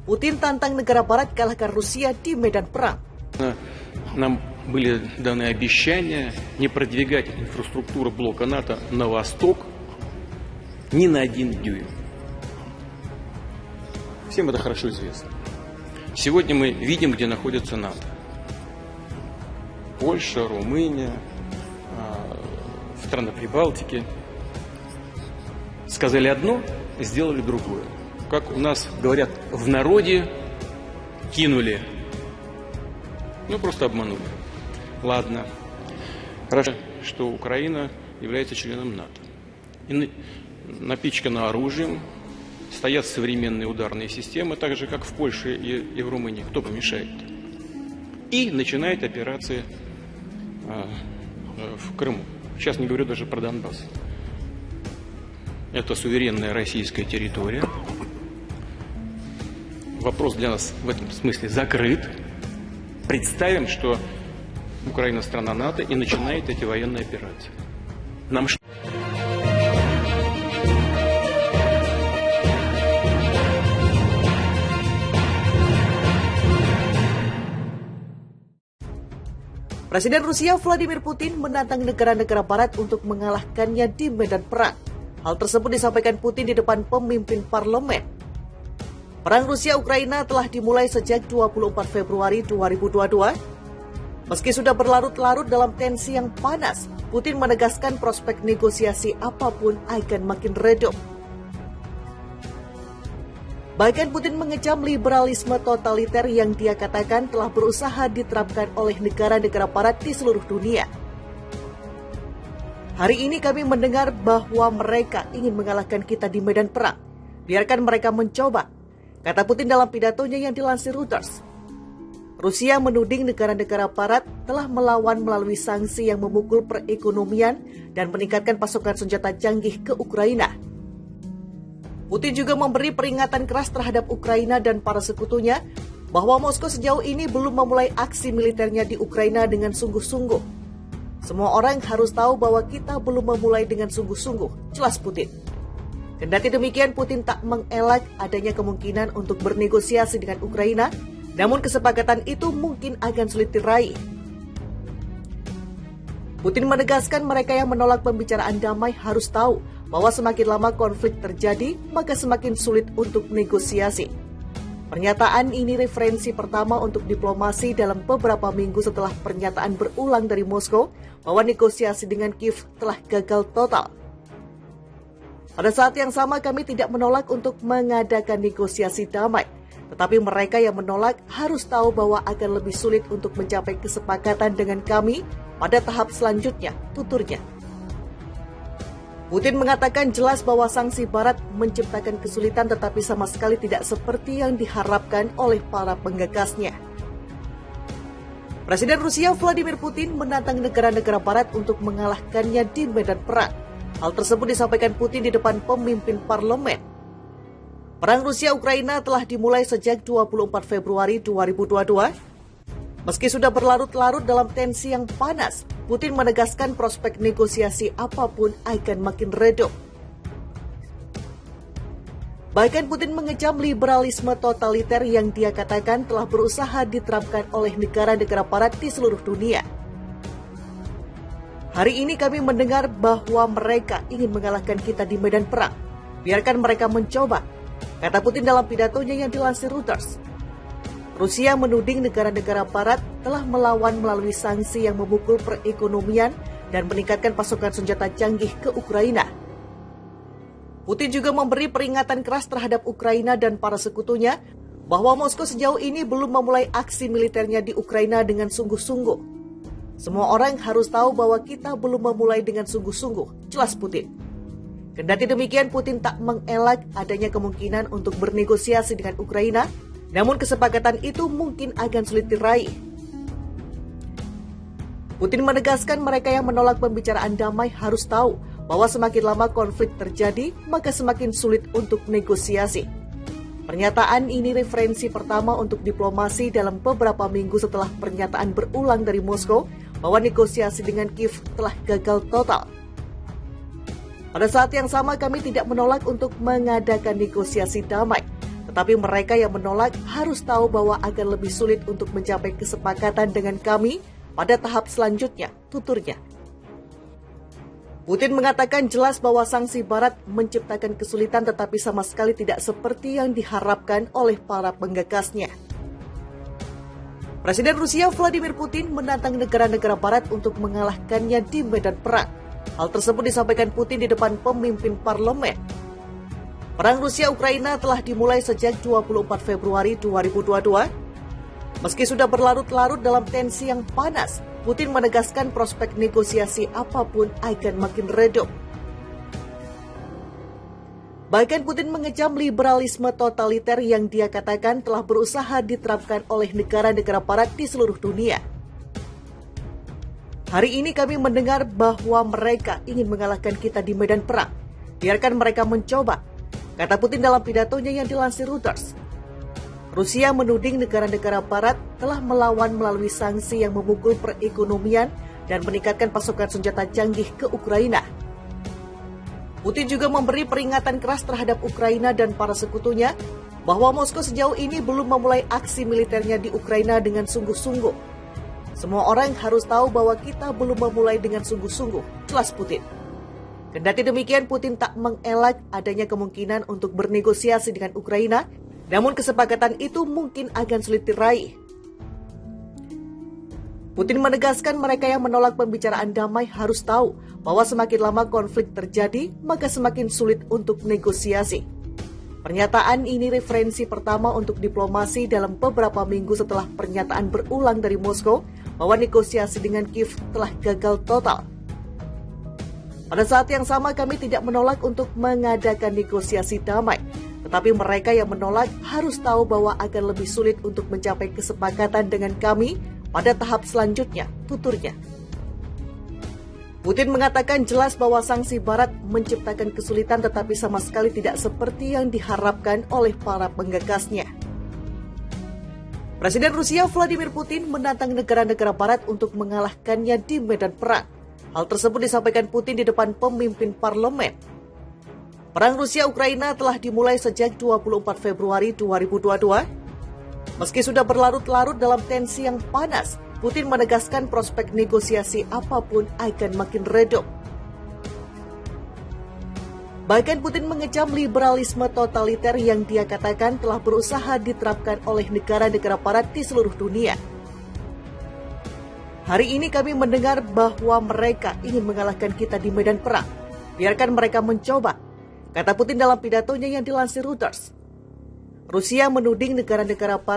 Putin tantang negara barat kalahkan Rusia di medan perang. Нам были даны обещания не продвигать инфраструктуру блока НАТО на восток ни на 1 дюйм. Всем это хорошо известно. Сегодня мы видим, где находится НАТО. Польша, Румыния, страны Прибалтики. Сказали одно, сделали другое. Как у нас говорят в народе, кинули. Ну, просто обманули. Ладно. Хорошо, что Украина является членом НАТО. И напичкана оружием, стоят современные ударные системы, так же, как в Польше и в Румынии. Кто помешает? И начинает операции в Крыму. Сейчас не говорю даже про Донбасс. Это суверенная российская территория. Вопрос для нас в этом смысле закрыт. Представим, что Украина страна НАТО и начинает эти военные операции. Нам что? Presiden Rusia Vladimir Putin menantang negara-negara barat untuk mengalahkannya di medan perang. Hal tersebut disampaikan Putin di depan pemimpin parlemen. Perang Rusia-Ukraina telah dimulai sejak 24 Februari 2022. Meski sudah berlarut-larut dalam tensi yang panas, Putin menegaskan prospek negosiasi apapun akan makin redup. Bahkan Putin mengecam liberalisme totaliter yang dia katakan telah berusaha diterapkan oleh negara-negara barat di seluruh dunia. Hari ini kami mendengar bahwa mereka ingin mengalahkan kita di medan perang. Biarkan mereka mencoba, kata Putin dalam pidatonya yang dilansir Reuters. Rusia menuding negara-negara barat telah melawan melalui sanksi yang memukul perekonomian dan meningkatkan pasokan senjata canggih ke Ukraina. Putin juga memberi peringatan keras terhadap Ukraina dan para sekutunya bahwa Moskow sejauh ini belum memulai aksi militernya di Ukraina dengan sungguh-sungguh. Semua orang harus tahu bahwa kita belum memulai dengan sungguh-sungguh, jelas Putin. Kendati demikian, Putin tak mengelak adanya kemungkinan untuk bernegosiasi dengan Ukraina, namun kesepakatan itu mungkin akan sulit diraih. Putin menegaskan mereka yang menolak pembicaraan damai harus tahu bahwa semakin lama konflik terjadi, maka semakin sulit untuk negosiasi. Pernyataan ini referensi pertama untuk diplomasi dalam beberapa minggu setelah pernyataan berulang dari Moskow bahwa negosiasi dengan Kiev telah gagal total. Pada saat yang sama kami tidak menolak untuk mengadakan negosiasi damai, tetapi mereka yang menolak harus tahu bahwa akan lebih sulit untuk mencapai kesepakatan dengan kami pada tahap selanjutnya, tuturnya. Putin mengatakan jelas bahwa sanksi barat menciptakan kesulitan tetapi sama sekali tidak seperti yang diharapkan oleh para penggagasnya. Presiden Rusia Vladimir Putin menantang negara-negara barat untuk mengalahkannya di medan perang. Hal tersebut disampaikan Putin di depan pemimpin parlemen. Perang Rusia-Ukraina telah dimulai sejak 24 Februari 2022. Meski sudah berlarut-larut dalam tensi yang panas, Putin menegaskan prospek negosiasi apapun akan makin redup. Bahkan Putin mengecam liberalisme totaliter yang dia katakan telah berusaha diterapkan oleh negara-negara barat di seluruh dunia. Hari ini kami mendengar bahwa mereka ingin mengalahkan kita di medan perang. Biarkan mereka mencoba, kata Putin dalam pidatonya yang dilansir Reuters. Rusia menuding negara-negara barat telah melawan melalui sanksi yang memukul perekonomian dan meningkatkan pasokan senjata canggih ke Ukraina. Putin juga memberi peringatan keras terhadap Ukraina dan para sekutunya bahwa Moskow sejauh ini belum memulai aksi militernya di Ukraina dengan sungguh-sungguh. Semua orang harus tahu bahwa kita belum memulai dengan sungguh-sungguh, jelas Putin. Kendati demikian, Putin tak mengelak adanya kemungkinan untuk bernegosiasi dengan Ukraina, namun kesepakatan itu mungkin akan sulit diraih. Putin menegaskan mereka yang menolak pembicaraan damai harus tahu bahwa semakin lama konflik terjadi, maka semakin sulit untuk negosiasi. Pernyataan ini referensi pertama untuk diplomasi dalam beberapa minggu setelah pernyataan berulang dari Moskow bahwa negosiasi dengan Kiev telah gagal total. Pada saat yang sama kami tidak menolak untuk mengadakan negosiasi damai, Tetapi mereka yang menolak harus tahu bahwa akan lebih sulit untuk mencapai kesepakatan dengan kami pada tahap selanjutnya, tuturnya. Putin mengatakan jelas bahwa sanksi Barat menciptakan kesulitan tetapi sama sekali tidak seperti yang diharapkan oleh para penggagasnya. Presiden Rusia Vladimir Putin menantang negara-negara Barat untuk mengalahkannya di medan perang. Hal tersebut disampaikan Putin di depan pemimpin parlemen. Perang Rusia-Ukraina telah dimulai sejak 24 Februari 2022. Meski sudah berlarut-larut dalam tensi yang panas, Putin menegaskan prospek negosiasi apapun akan makin redup. Bahkan Putin mengecam liberalisme totaliter yang dia katakan telah berusaha diterapkan oleh negara-negara Barat di seluruh dunia. Hari ini kami mendengar bahwa mereka ingin mengalahkan kita di medan perang. Biarkan mereka mencoba, kata Putin dalam pidatonya yang dilansir Reuters. Rusia menuding negara-negara Barat telah melawan melalui sanksi yang memukul perekonomian dan meningkatkan pasokan senjata canggih ke Ukraina. Putin juga memberi peringatan keras terhadap Ukraina dan para sekutunya bahwa Moskow sejauh ini belum memulai aksi militernya di Ukraina dengan sungguh-sungguh. Semua orang harus tahu bahwa kita belum memulai dengan sungguh-sungguh, jelas Putin. Kendati demikian, Putin tak mengelak adanya kemungkinan untuk bernegosiasi dengan Ukraina, namun kesepakatan itu mungkin akan sulit diraih. Putin menegaskan mereka yang menolak pembicaraan damai harus tahu bahwa semakin lama konflik terjadi, maka semakin sulit untuk negosiasi. Pernyataan ini referensi pertama untuk diplomasi dalam beberapa minggu setelah pernyataan berulang dari Moskow bahwa negosiasi dengan Kiev telah gagal total. Pada saat yang sama kami tidak menolak untuk mengadakan negosiasi damai, tetapi mereka yang menolak harus tahu bahwa akan lebih sulit untuk mencapai kesepakatan dengan kami pada tahap selanjutnya, tuturnya. Putin mengatakan jelas bahwa sanksi Barat menciptakan kesulitan tetapi sama sekali tidak seperti yang diharapkan oleh para penggagasnya. Presiden Rusia Vladimir Putin menantang negara-negara Barat untuk mengalahkannya di medan perang. Hal tersebut disampaikan Putin di depan pemimpin parlemen. Perang Rusia-Ukraina telah dimulai sejak 24 Februari 2022. Meski sudah berlarut-larut dalam tensi yang panas, Putin menegaskan prospek negosiasi apapun akan makin redup. Bahkan Putin mengecam liberalisme totaliter yang dia katakan telah berusaha diterapkan oleh negara-negara Barat di seluruh dunia. Hari ini kami mendengar bahwa mereka ingin mengalahkan kita di medan perang. Biarkan mereka mencoba, kata Putin dalam pidatonya yang dilansir Reuters. Rusia menuding negara-negara Barat